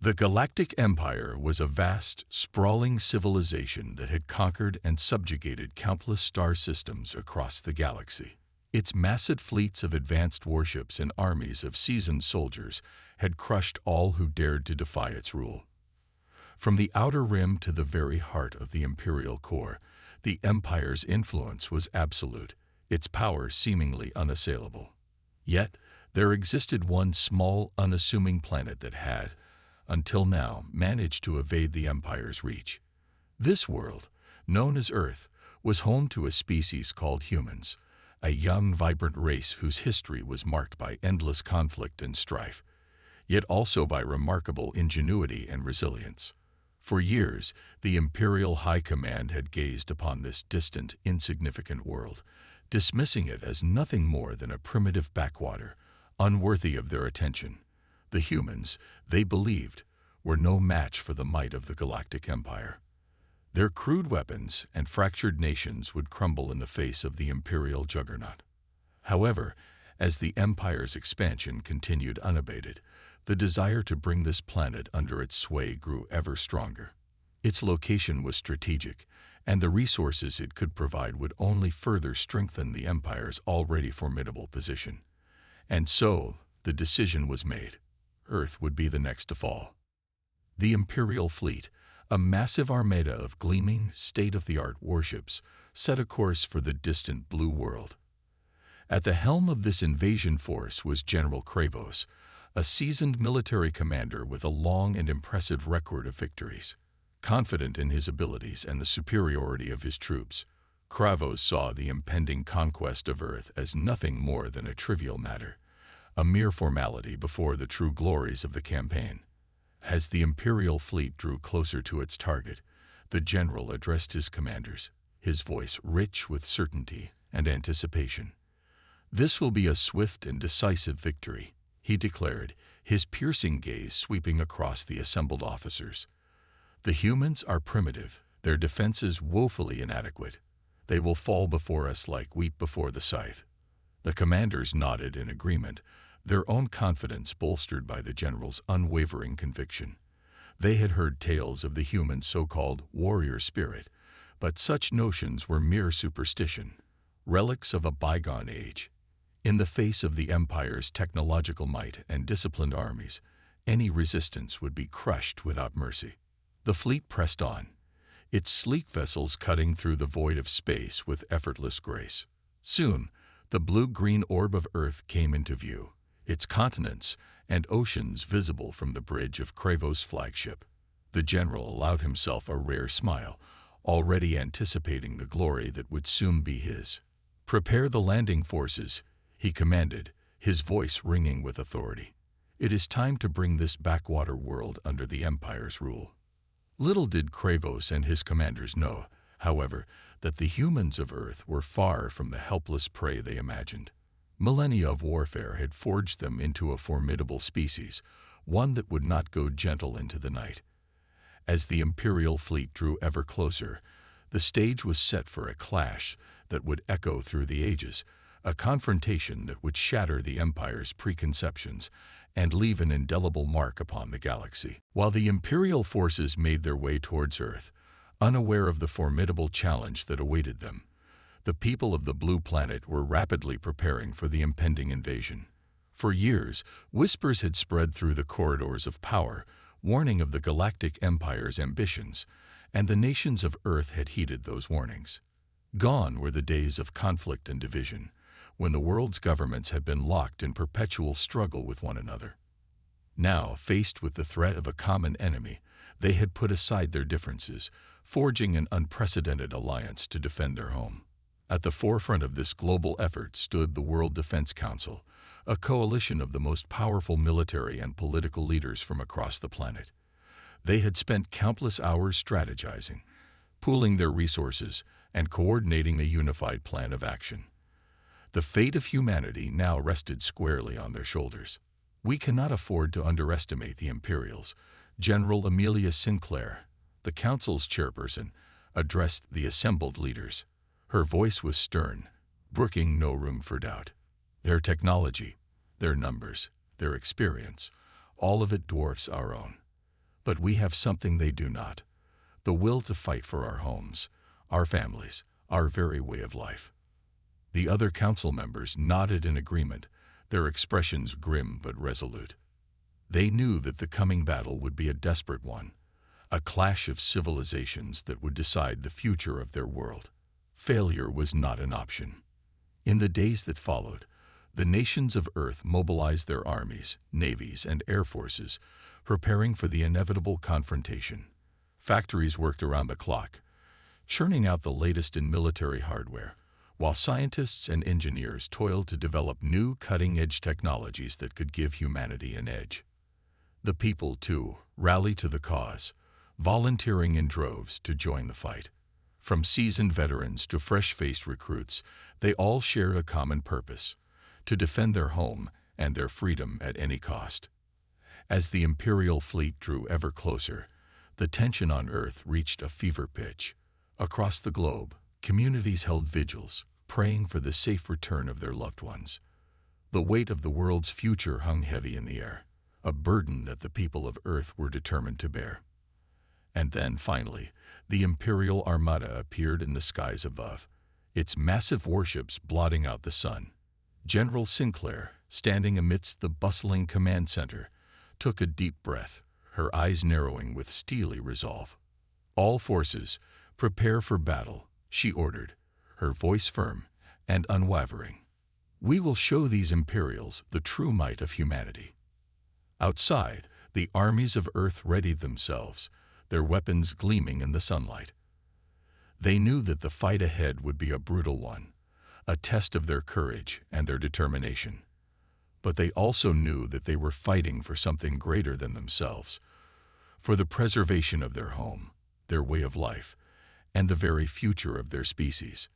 The Galactic Empire was a vast, sprawling civilization that had conquered and subjugated countless star systems across the galaxy. Its massive fleets of advanced warships and armies of seasoned soldiers had crushed all who dared to defy its rule. From the outer rim to the very heart of the Imperial core, the Empire's influence was absolute, its power seemingly unassailable. Yet, there existed one small, unassuming planet that had, until now, managed to evade the Empire's reach. This world, known as Earth, was home to a species called humans, a young, vibrant race whose history was marked by endless conflict and strife, yet also by remarkable ingenuity and resilience. For years, the Imperial High Command had gazed upon this distant, insignificant world, dismissing it as nothing more than a primitive backwater, unworthy of their attention. The humans, they believed, were no match for the might of the Galactic Empire. Their crude weapons and fractured nations would crumble in the face of the Imperial juggernaut. However, as the Empire's expansion continued unabated, the desire to bring this planet under its sway grew ever stronger. Its location was strategic, and the resources it could provide would only further strengthen the Empire's already formidable position. And so, the decision was made. Earth would be the next to fall. The Imperial fleet, a massive armada of gleaming, state-of-the-art warships, set a course for the distant blue world. At the helm of this invasion force was General Kravos, a seasoned military commander with a long and impressive record of victories. Confident in his abilities and the superiority of his troops, Kravos saw the impending conquest of Earth as nothing more than a trivial matter, a mere formality before the true glories of the campaign. As the Imperial fleet drew closer to its target, the general addressed his commanders, his voice rich with certainty and anticipation. "This will be a swift and decisive victory," he declared, his piercing gaze sweeping across the assembled officers. "The humans are primitive, their defenses woefully inadequate. They will fall before us like wheat before the scythe." The commanders nodded in agreement, their own confidence bolstered by the general's unwavering conviction. They had heard tales of the human so-called warrior spirit, but such notions were mere superstition, relics of a bygone age. In the face of the Empire's technological might and disciplined armies, any resistance would be crushed without mercy. The fleet pressed on, its sleek vessels cutting through the void of space with effortless grace. Soon, the blue-green orb of Earth came into view, its continents and oceans visible from the bridge of Kravos' flagship. The general allowed himself a rare smile, already anticipating the glory that would soon be his. "Prepare the landing forces," he commanded, his voice ringing with authority. "It is time to bring this backwater world under the Empire's rule." Little did Kravos and his commanders know, however, that the humans of Earth were far from the helpless prey they imagined. Millennia of warfare had forged them into a formidable species, one that would not go gentle into the night. As the Imperial fleet drew ever closer, the stage was set for a clash that would echo through the ages, a confrontation that would shatter the Empire's preconceptions and leave an indelible mark upon the galaxy. While the Imperial forces made their way towards Earth, unaware of the formidable challenge that awaited them, the people of the blue planet were rapidly preparing for the impending invasion. For years, whispers had spread through the corridors of power, warning of the Galactic Empire's ambitions, and the nations of Earth had heeded those warnings. Gone were the days of conflict and division, when the world's governments had been locked in perpetual struggle with one another. Now, faced with the threat of a common enemy, they had put aside their differences, forging an unprecedented alliance to defend their home. At the forefront of this global effort stood the World Defense Council, a coalition of the most powerful military and political leaders from across the planet. They had spent countless hours strategizing, pooling their resources, and coordinating a unified plan of action. The fate of humanity now rested squarely on their shoulders. "We cannot afford to underestimate the Imperials," General Amelia Sinclair, the Council's chairperson, addressed the assembled leaders. Her voice was stern, brooking no room for doubt. "Their technology, their numbers, their experience, all of it dwarfs our own. But we have something they do not: the will to fight for our homes, our families, our very way of life. The other council members nodded in agreement, their expressions grim but resolute. They knew that the coming battle would be a desperate one, a clash of civilizations that would decide the future of their world. Failure was not an option. In the days that followed, the nations of Earth mobilized their armies, navies, and air forces, preparing for the inevitable confrontation. Factories worked around the clock, churning out the latest in military hardware, while scientists and engineers toiled to develop new cutting-edge technologies that could give humanity an edge. The people, too, rallied to the cause, volunteering in droves to join the fight. From seasoned veterans to fresh-faced recruits, they all shared a common purpose: to defend their home and their freedom at any cost. As the Imperial fleet drew ever closer, the tension on Earth reached a fever pitch. Across the globe, communities held vigils, praying for the safe return of their loved ones. The weight of the world's future hung heavy in the air, a burden that the people of Earth were determined to bear. And then, finally, the Imperial Armada appeared in the skies above, its massive warships blotting out the sun. General Sinclair, standing amidst the bustling command center, took a deep breath, her eyes narrowing with steely resolve. "All forces, prepare for battle," she ordered, her voice firm and unwavering. "We will show these Imperials the true might of humanity." Outside, the armies of Earth readied themselves, their weapons gleaming in the sunlight. They knew that the fight ahead would be a brutal one, a test of their courage and their determination. But they also knew that they were fighting for something greater than themselves, for the preservation of their home, their way of life, and the very future of their species.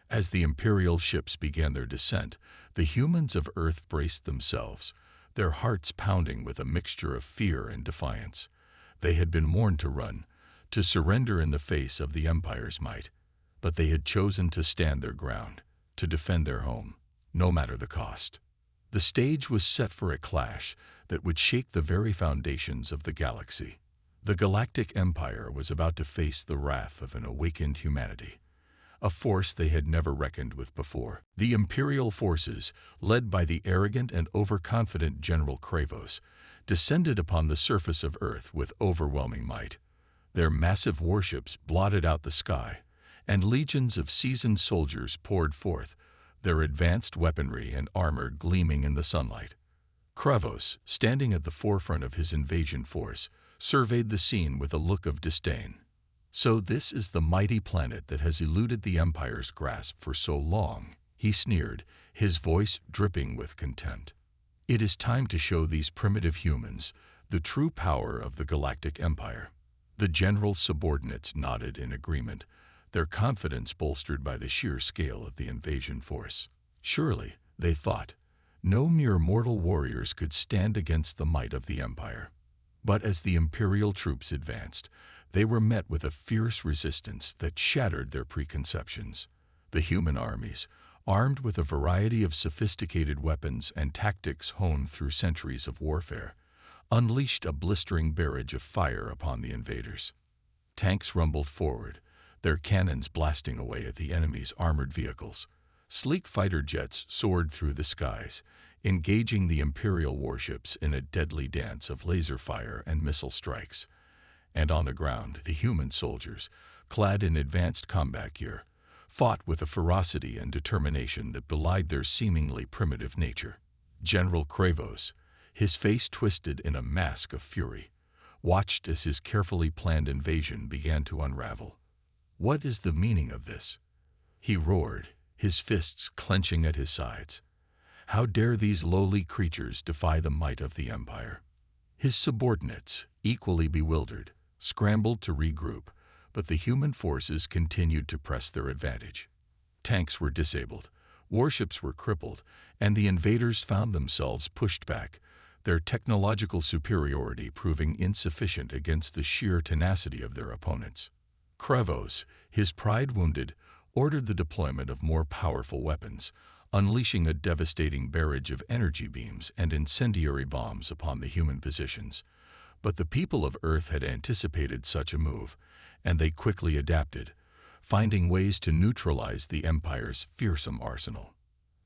As the Imperial ships began their descent, the humans of Earth braced themselves, their hearts pounding with a mixture of fear and defiance. They had been warned to run, to surrender in the face of the Empire's might, but they had chosen to stand their ground, to defend their home, no matter the cost. The stage was set for a clash that would shake the very foundations of the galaxy. The Galactic Empire was about to face the wrath of an awakened humanity, a force they had never reckoned with before. The Imperial forces, led by the arrogant and overconfident General Kravos, descended upon the surface of Earth with overwhelming might. Their massive warships blotted out the sky, and legions of seasoned soldiers poured forth, their advanced weaponry and armor gleaming in the sunlight. Kravos, standing at the forefront of his invasion force, surveyed the scene with a look of disdain. "So this is the mighty planet that has eluded the Empire's grasp for so long," he sneered, his voice dripping with contempt. "It is time to show these primitive humans the true power of the Galactic Empire." The general's subordinates nodded in agreement, their confidence bolstered by the sheer scale of the invasion force. Surely, they thought, no mere mortal warriors could stand against the might of the Empire. But as the Imperial troops advanced, they were met with a fierce resistance that shattered their preconceptions. The human armies, armed with a variety of sophisticated weapons and tactics honed through centuries of warfare, unleashed a blistering barrage of fire upon the invaders. Tanks rumbled forward, their cannons blasting away at the enemy's armored vehicles. Sleek fighter jets soared through the skies, engaging the Imperial warships in a deadly dance of laser fire and missile strikes. And on the ground, the human soldiers, clad in advanced combat gear, fought with a ferocity and determination that belied their seemingly primitive nature. General Kravos, his face twisted in a mask of fury, watched as his carefully planned invasion began to unravel. "What is the meaning of this?" he roared, his fists clenching at his sides. "How dare these lowly creatures defy the might of the Empire?" His subordinates, equally bewildered, scrambled to regroup, but the human forces continued to press their advantage. Tanks were disabled, warships were crippled, and the invaders found themselves pushed back, their technological superiority proving insufficient against the sheer tenacity of their opponents. Kravos, his pride wounded, ordered the deployment of more powerful weapons, unleashing a devastating barrage of energy beams and incendiary bombs upon the human positions. But the people of Earth had anticipated such a move, and they quickly adapted, finding ways to neutralize the Empire's fearsome arsenal.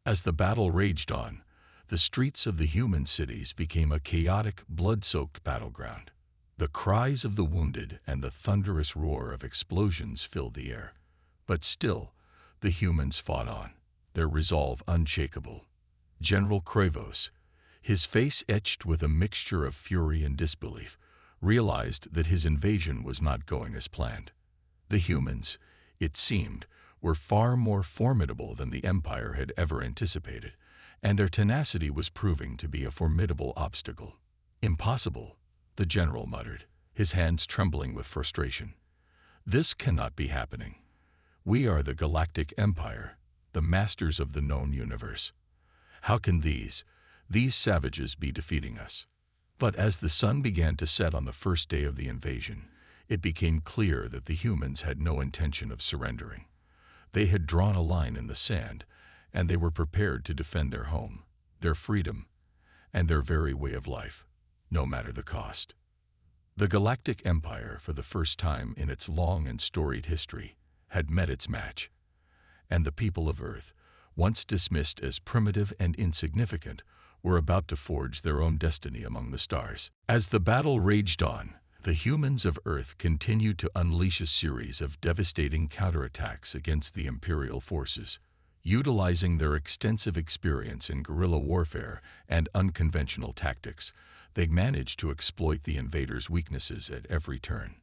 As the battle raged on, the streets of the human cities became a chaotic, blood-soaked battleground. The cries of the wounded and the thunderous roar of explosions filled the air. But still, the humans fought on, their resolve unshakable. General Kravos, his face etched with a mixture of fury and disbelief, realized that his invasion was not going as planned. The humans, it seemed, were far more formidable than the Empire had ever anticipated, and their tenacity was proving to be a formidable obstacle. "Impossible," the general muttered, his hands trembling with frustration. "This cannot be happening. We are the Galactic Empire, the masters of the known universe. How can these savages be defeating us?" But as the sun began to set on the first day of the invasion, it became clear that the humans had no intention of surrendering. They had drawn a line in the sand, and they were prepared to defend their home, their freedom, and their very way of life, no matter the cost. The Galactic Empire, for the first time in its long and storied history, had met its match, and the people of Earth, once dismissed as primitive and insignificant, were about to forge their own destiny among the stars. As the battle raged on, the humans of Earth continued to unleash a series of devastating counterattacks against the Imperial forces. Utilizing their extensive experience in guerrilla warfare and unconventional tactics, they managed to exploit the invaders' weaknesses at every turn.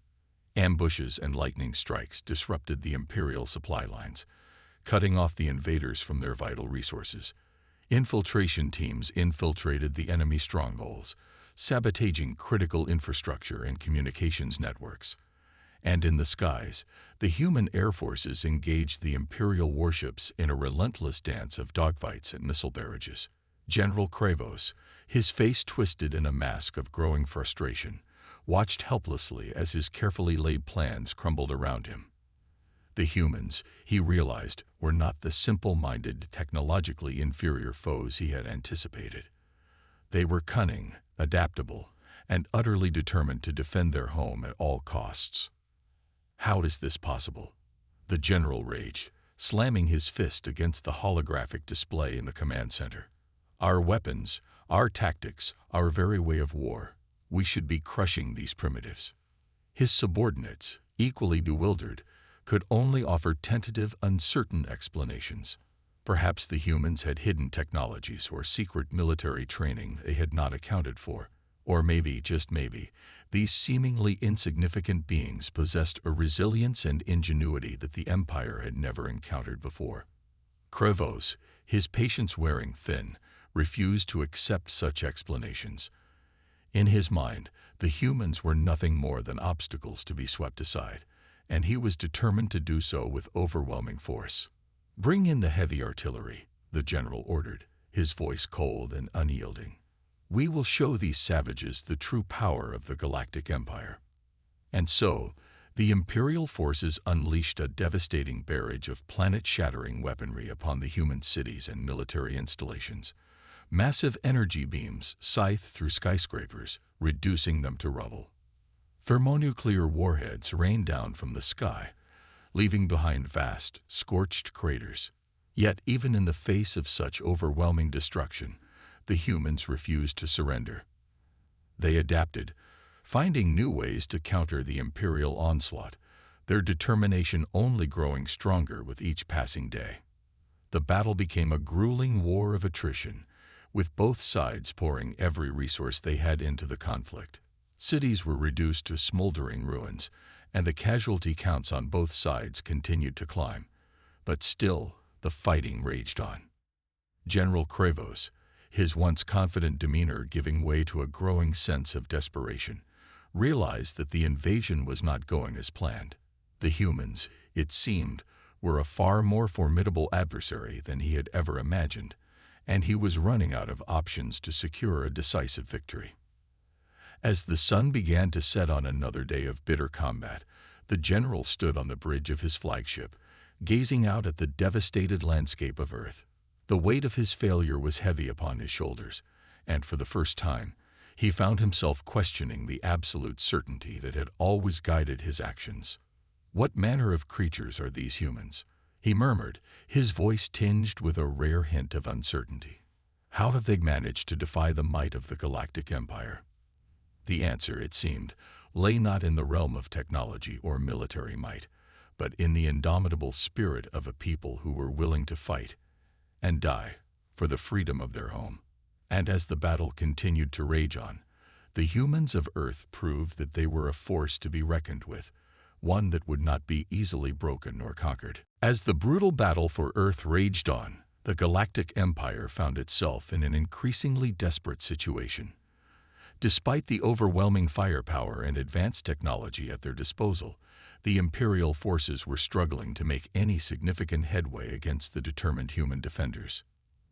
Ambushes and lightning strikes disrupted the Imperial supply lines, cutting off the invaders from their vital resources. Infiltration teams infiltrated the enemy strongholds, sabotaging critical infrastructure and communications networks. And in the skies, the human air forces engaged the Imperial warships in a relentless dance of dogfights and missile barrages. General Kravos, his face twisted in a mask of growing frustration, watched helplessly as his carefully laid plans crumbled around him. The humans, he realized, were not the simple-minded, technologically inferior foes he had anticipated. They were cunning, adaptable, and utterly determined to defend their home at all costs. "How is this possible?" the general raged, slamming his fist against the holographic display in the command center. "Our weapons, our tactics, our very way of war, we should be crushing these primitives." His subordinates, equally bewildered, could only offer tentative, uncertain explanations. Perhaps the humans had hidden technologies or secret military training they had not accounted for. Or maybe, just maybe, these seemingly insignificant beings possessed a resilience and ingenuity that the Empire had never encountered before. Kravos, his patience wearing thin, refused to accept such explanations. In his mind, the humans were nothing more than obstacles to be swept aside, and he was determined to do so with overwhelming force. "Bring in the heavy artillery," the general ordered, his voice cold and unyielding. "We will show these savages the true power of the Galactic Empire." And so, the Imperial forces unleashed a devastating barrage of planet-shattering weaponry upon the human cities and military installations. Massive energy beams scythed through skyscrapers, reducing them to rubble. Thermonuclear warheads rained down from the sky, leaving behind vast, scorched craters. Yet even in the face of such overwhelming destruction, the humans refused to surrender. They adapted, finding new ways to counter the Imperial onslaught, their determination only growing stronger with each passing day. The battle became a grueling war of attrition, with both sides pouring every resource they had into the conflict. Cities were reduced to smoldering ruins, and the casualty counts on both sides continued to climb. But still, the fighting raged on. General Kravos, his once confident demeanor giving way to a growing sense of desperation, realized that the invasion was not going as planned. The humans, it seemed, were a far more formidable adversary than he had ever imagined, and he was running out of options to secure a decisive victory. As the sun began to set on another day of bitter combat, the general stood on the bridge of his flagship, gazing out at the devastated landscape of Earth. The weight of his failure was heavy upon his shoulders, and for the first time, He found himself questioning the absolute certainty that had always guided his actions. "What manner of creatures are these humans?" he murmured, his voice tinged with a rare hint of uncertainty. "How have they managed to defy the might of the Galactic Empire?" The answer, it seemed, lay not in the realm of technology or military might, but in the indomitable spirit of a people who were willing to fight and die for the freedom of their home. And as the battle continued to rage on, the humans of Earth proved that they were a force to be reckoned with, one that would not be easily broken or conquered. As the brutal battle for Earth raged on, the Galactic Empire found itself in an increasingly desperate situation. Despite the overwhelming firepower and advanced technology at their disposal, the Imperial forces were struggling to make any significant headway against the determined human defenders.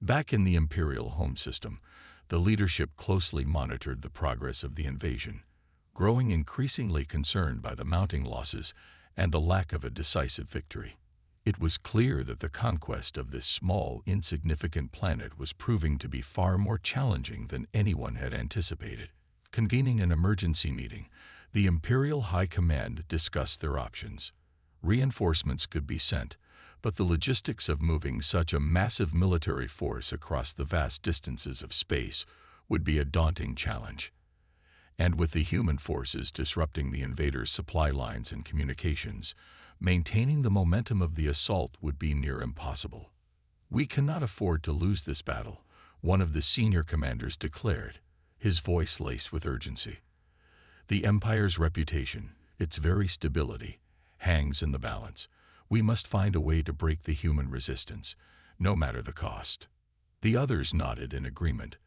Back in the Imperial home system, the leadership closely monitored the progress of the invasion, growing increasingly concerned by the mounting losses and the lack of a decisive victory. It was clear that the conquest of this small, insignificant planet was proving to be far more challenging than anyone had anticipated. Convening an emergency meeting, the Imperial High Command discussed their options. Reinforcements could be sent, but the logistics of moving such a massive military force across the vast distances of space would be a daunting challenge. And with the human forces disrupting the invaders' supply lines and communications, maintaining the momentum of the assault would be near impossible. "We cannot afford to lose this battle," one of the senior commanders declared, his voice laced with urgency. "The Empire's reputation, its very stability, hangs in the balance. We must find a way to break the human resistance, no matter the cost." The others nodded in agreement,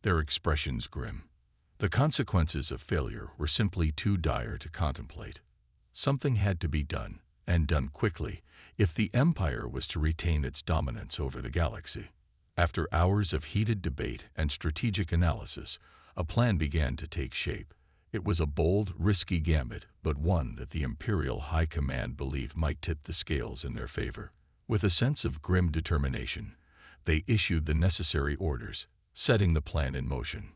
their expressions grim. The consequences of failure were simply too dire to contemplate. Something had to be done, and done quickly, if the Empire was to retain its dominance over the galaxy. After hours of heated debate and strategic analysis, a plan began to take shape. It was a bold, risky gambit, but one that the Imperial High Command believed might tip the scales in their favor. With a sense of grim determination, they issued the necessary orders, setting the plan in motion.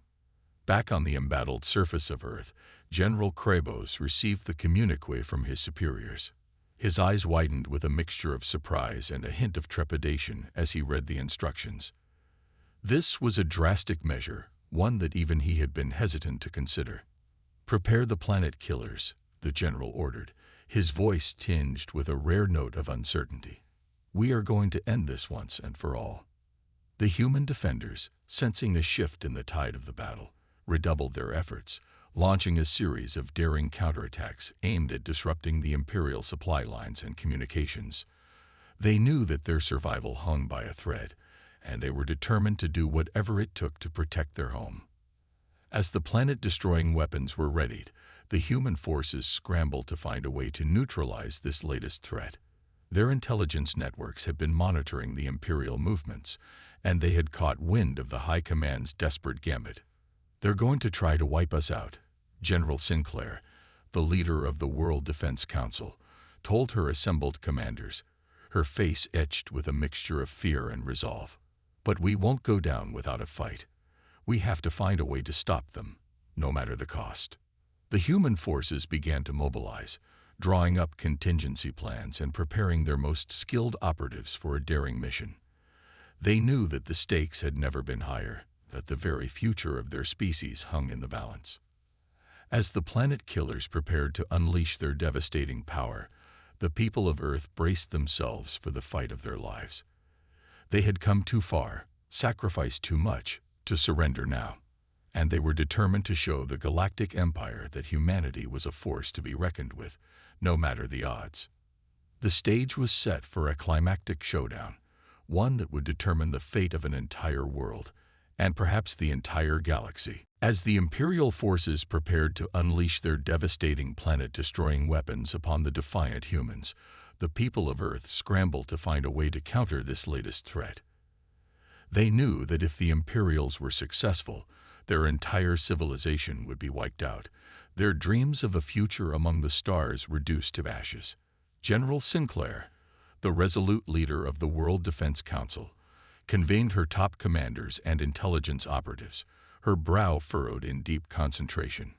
Back on the embattled surface of Earth, General Krabos received the communique from his superiors. His eyes widened with a mixture of surprise and a hint of trepidation as he read the instructions. This was a drastic measure, one that even he had been hesitant to consider. "Prepare the planet killers," the general ordered, his voice tinged with a rare note of uncertainty. "We are going to end this once and for all." The human defenders, sensing a shift in the tide of the battle, redoubled their efforts, launching a series of daring counterattacks aimed at disrupting the Imperial supply lines and communications. They knew that their survival hung by a thread, and they were determined to do whatever it took to protect their home. As the planet-destroying weapons were readied, the human forces scrambled to find a way to neutralize this latest threat. Their intelligence networks had been monitoring the Imperial movements, and they had caught wind of the High Command's desperate gambit. "They're going to try to wipe us out," General Sinclair, the leader of the World Defense Council, told her assembled commanders, her face etched with a mixture of fear and resolve. "But we won't go down without a fight. We have to find a way to stop them, no matter the cost." The human forces began to mobilize, drawing up contingency plans and preparing their most skilled operatives for a daring mission. They knew that the stakes had never been higher, that the very future of their species hung in the balance. As the planet killers prepared to unleash their devastating power, the people of Earth braced themselves for the fight of their lives. They had come too far, sacrificed too much, to surrender now, and they were determined to show the Galactic Empire that humanity was a force to be reckoned with, no matter the odds. The stage was set for a climactic showdown, one that would determine the fate of an entire world, and perhaps the entire galaxy. As the Imperial forces prepared to unleash their devastating planet-destroying weapons upon the defiant humans, the people of Earth scrambled to find a way to counter this latest threat. They knew that if the Imperials were successful, their entire civilization would be wiped out, their dreams of a future among the stars reduced to ashes. General Sinclair, the resolute leader of the World Defense Council, convened her top commanders and intelligence operatives, her brow furrowed in deep concentration.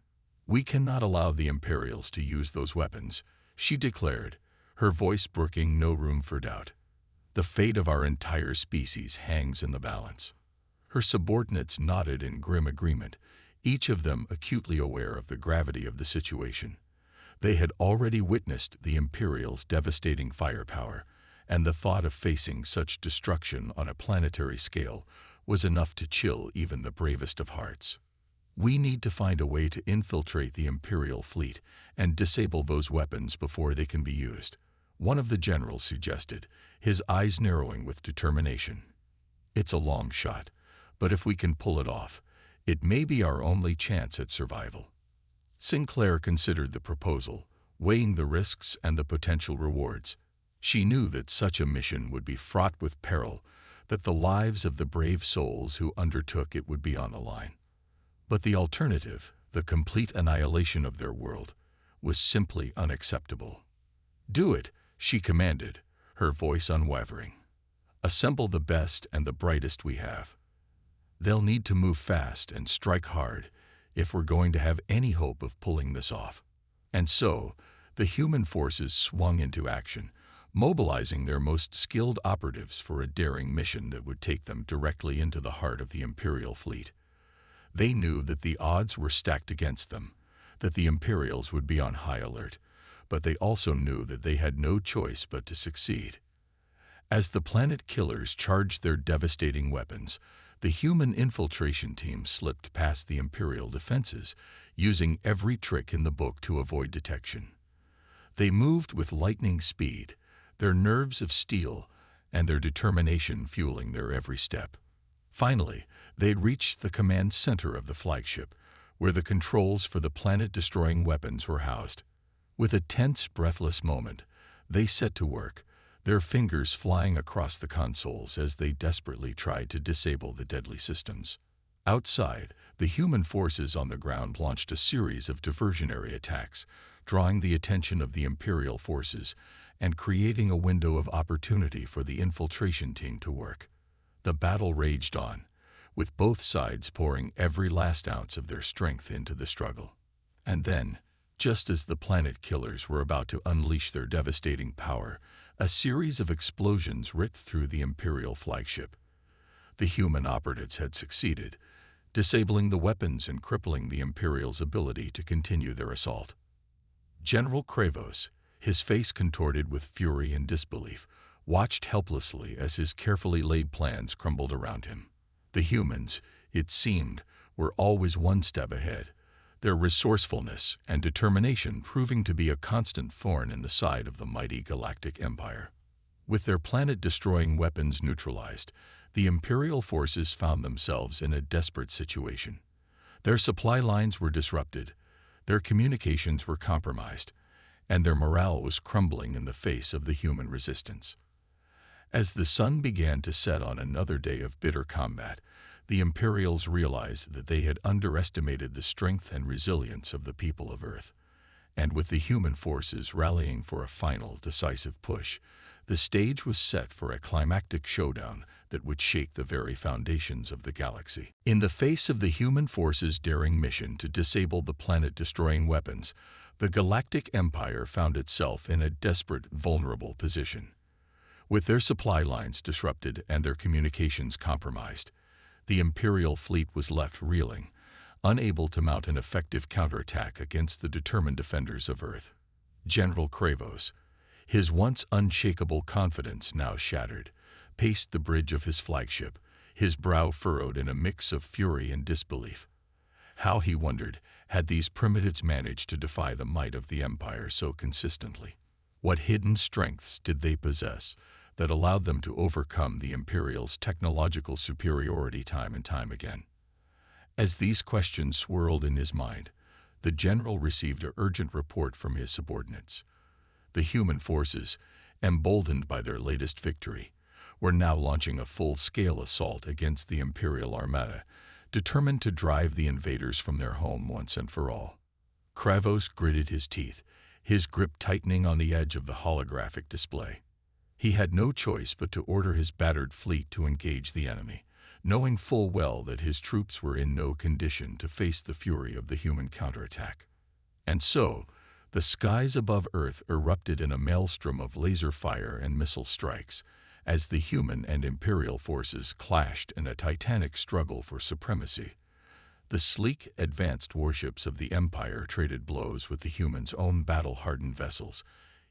"We cannot allow the Imperials to use those weapons," she declared, her voice brooking no room for doubt. "The fate of our entire species hangs in the balance." Her subordinates nodded in grim agreement, each of them acutely aware of the gravity of the situation. They had already witnessed the Imperials' devastating firepower, and the thought of facing such destruction on a planetary scale was enough to chill even the bravest of hearts. "We need to find a way to infiltrate the Imperial fleet and disable those weapons before they can be used," one of the generals suggested, his eyes narrowing with determination. "It's a long shot, but if we can pull it off, it may be our only chance at survival." Sinclair considered the proposal, weighing the risks and the potential rewards. She knew that such a mission would be fraught with peril, that the lives of the brave souls who undertook it would be on the line. But the alternative, the complete annihilation of their world, was simply unacceptable. "Do it," she commanded, her voice unwavering. "Assemble the best and the brightest we have. They'll need to move fast and strike hard if we're going to have any hope of pulling this off." And so, the human forces swung into action, mobilizing their most skilled operatives for a daring mission that would take them directly into the heart of the Imperial fleet. They knew that the odds were stacked against them, that the Imperials would be on high alert, but they also knew that they had no choice but to succeed. As the planet killers charged their devastating weapons, the human infiltration team slipped past the Imperial defenses, using every trick in the book to avoid detection. They moved with lightning speed, their nerves of steel and their determination fueling their every step. Finally, they'd reached the command center of the flagship, where the controls for the planet-destroying weapons were housed. With a tense, breathless moment, they set to work, their fingers flying across the consoles as they desperately tried to disable the deadly systems. Outside, the human forces on the ground launched a series of diversionary attacks, drawing the attention of the Imperial forces and creating a window of opportunity for the infiltration team to work. The battle raged on, with both sides pouring every last ounce of their strength into the struggle. And then, just as the planet killers were about to unleash their devastating power, a series of explosions ripped through the Imperial flagship. The human operatives had succeeded, disabling the weapons and crippling the Imperials' ability to continue their assault. General Kravos, his face contorted with fury and disbelief, watched helplessly as his carefully laid plans crumbled around him. The humans, it seemed, were always one step ahead, their resourcefulness and determination proving to be a constant thorn in the side of the mighty Galactic Empire. With their planet-destroying weapons neutralized, the Imperial forces found themselves in a desperate situation. Their supply lines were disrupted, their communications were compromised, and their morale was crumbling in the face of the human resistance. As the sun began to set on another day of bitter combat, the Imperials realized that they had underestimated the strength and resilience of the people of Earth. And with the human forces rallying for a final, decisive push, the stage was set for a climactic showdown that would shake the very foundations of the galaxy. In the face of the human forces' daring mission to disable the planet-destroying weapons, the Galactic Empire found itself in a desperate, vulnerable position. With their supply lines disrupted and their communications compromised, the Imperial fleet was left reeling, unable to mount an effective counterattack against the determined defenders of Earth. General Kravos, his once unshakable confidence now shattered, paced the bridge of his flagship, his brow furrowed in a mix of fury and disbelief. How, he wondered, had these primitives managed to defy the might of the Empire so consistently? What hidden strengths did they possess that allowed them to overcome the Imperials' technological superiority time and time again? As these questions swirled in his mind, the general received an urgent report from his subordinates. The human forces, emboldened by their latest victory, were now launching a full-scale assault against the Imperial Armada, determined to drive the invaders from their home once and for all. Kravos gritted his teeth, his grip tightening on the edge of the holographic display. He had no choice but to order his battered fleet to engage the enemy, knowing full well that his troops were in no condition to face the fury of the human counterattack. And so, the skies above Earth erupted in a maelstrom of laser fire and missile strikes, as the human and Imperial forces clashed in a titanic struggle for supremacy. The sleek, advanced warships of the Empire traded blows with the humans' own battle-hardened vessels,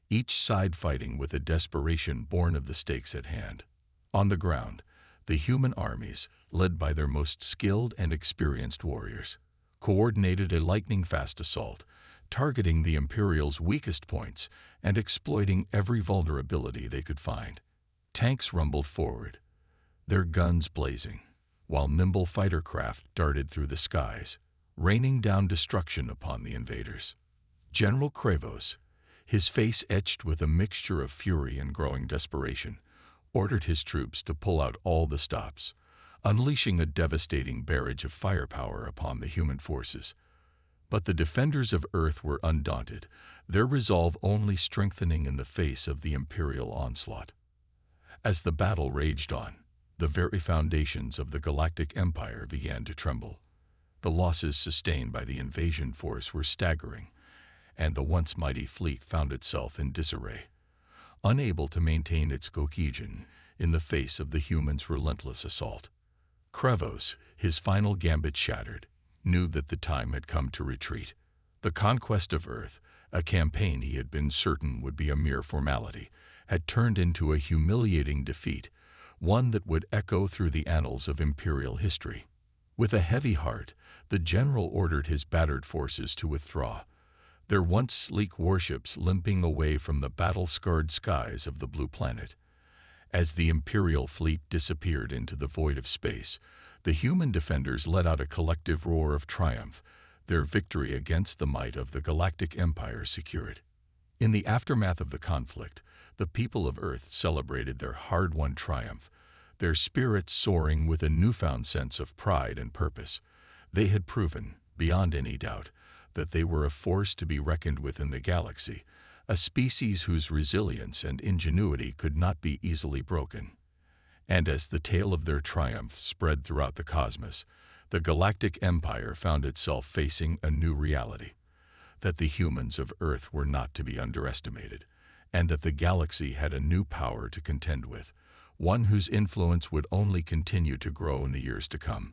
each side fighting with a desperation born of the stakes at hand. On the ground, the human armies, led by their most skilled and experienced warriors, coordinated a lightning-fast assault, targeting the Imperials' weakest points and exploiting every vulnerability they could find. Tanks rumbled forward, their guns blazing, while nimble fighter craft darted through the skies, raining down destruction upon the invaders. General Kravos, his face etched with a mixture of fury and growing desperation, ordered his troops to pull out all the stops, unleashing a devastating barrage of firepower upon the human forces. But the defenders of Earth were undaunted, their resolve only strengthening in the face of the Imperial onslaught. As the battle raged on, the very foundations of the Galactic Empire began to tremble. The losses sustained by the invasion force were staggering, and the once mighty fleet found itself in disarray, unable to maintain its cohesion in the face of the humans' relentless assault. Kravos, his final gambit shattered, knew that the time had come to retreat. The conquest of Earth, a campaign he had been certain would be a mere formality, had turned into a humiliating defeat, one that would echo through the annals of Imperial history. With a heavy heart, the general ordered his battered forces to withdraw, their once sleek warships limping away from the battle-scarred skies of the blue planet. As the Imperial fleet disappeared into the void of space, the human defenders let out a collective roar of triumph, their victory against the might of the Galactic Empire secured. In the aftermath of the conflict, the people of Earth celebrated their hard-won triumph, their spirits soaring with a newfound sense of pride and purpose. They had proven, beyond any doubt, that they were a force to be reckoned with in the galaxy, a species whose resilience and ingenuity could not be easily broken. And as the tale of their triumph spread throughout the cosmos, the Galactic Empire found itself facing a new reality, that the humans of Earth were not to be underestimated, and that the galaxy had a new power to contend with, one whose influence would only continue to grow in the years to come.